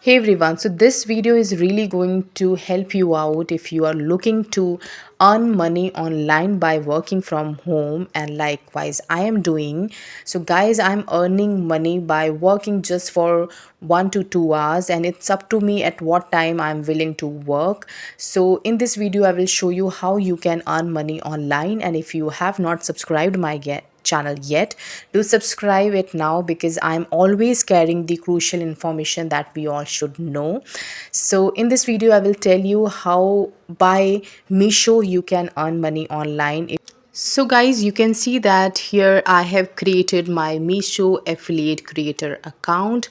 Hey everyone, so this video is really going to help you out if you are looking to earn money online by working from home, and likewise I am doing. So guys, I'm earning money by working just for 1 to 2 hours, and it's up to me at what time I'm willing to work. So in this video I will show you how you can earn money online, and if you have not subscribed my channel yet, do subscribe it now because I'm always carrying the crucial information that we all should know. So in this video I will tell you how by Meesho you can earn money online. So guys, you can see that here I have created my Meesho affiliate creator account,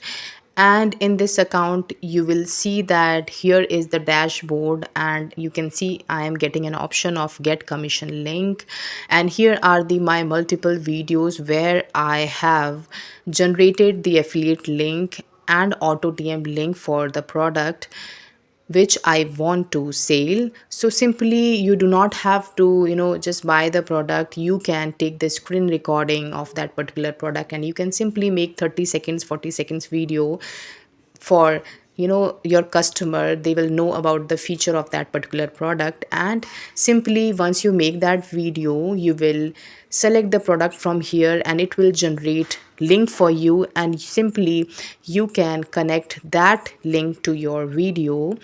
and in this account you will see that here is the dashboard, and you can see I am getting an option of get commission link, and here are the my multiple videos where I have generated the affiliate link and auto DM link for the product which I want to sell. So simply you do not have to, just buy the product. You can take the screen recording of that particular product, and you can simply make 30 seconds, 40 seconds video for your customer. They will know about the feature of that particular product, and simply once you make that video you will select the product from here and it will generate link for you, and simply you can connect that link to your video,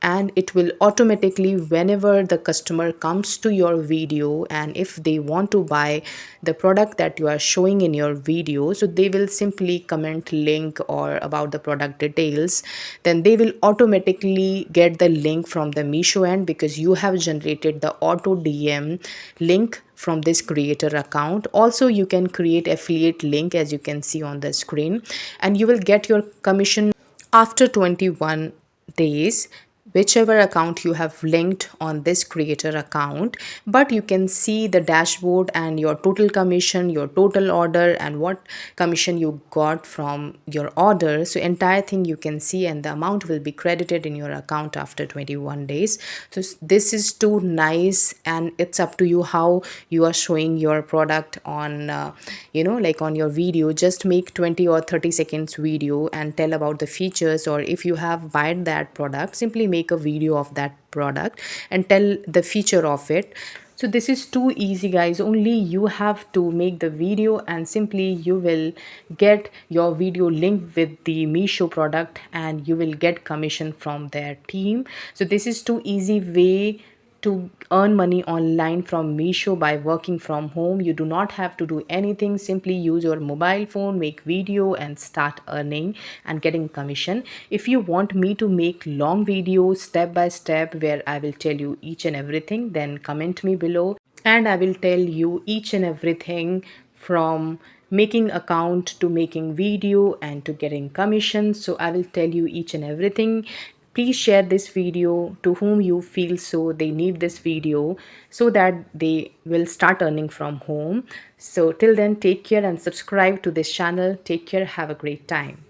and it will automatically, whenever the customer comes to your video and if they want to buy the product that you are showing in your video, so they will simply comment link or about the product details, then they will automatically get the link from the Meesho end because you have generated the auto DM link from this creator account. Also you can create affiliate link as you can see on the screen, and you will get your commission after 21 days, whichever account you have linked on this creator account. But you can see the dashboard and your total commission, your total order, and what commission you got from your order. So entire thing you can see, and the amount will be credited in your account after 21 days. So this is too nice, and it's up to you how you are showing your product on like on your video. Just make 20 or 30 seconds video and tell about the features, or if you have bought that product, simply make a video of that product and tell the feature of it. So this is too easy guys, only you have to make the video and simply you will get your video linked with the Meesho product and you will get commission from their team. So this is too easy way to earn money online from Meesho by working from home. You do not have to do anything. Simply use your mobile phone, make video and start earning and getting commission. If you want me to make long videos step by step where I will tell you each and everything, then comment me below and I will tell you each and everything from making account to making video and to getting commission. So I will tell you each and everything. Please share this video to whom you feel so they need this video, so that they will start earning from home. So till then, take care and subscribe to this channel. Take care. Have a great time.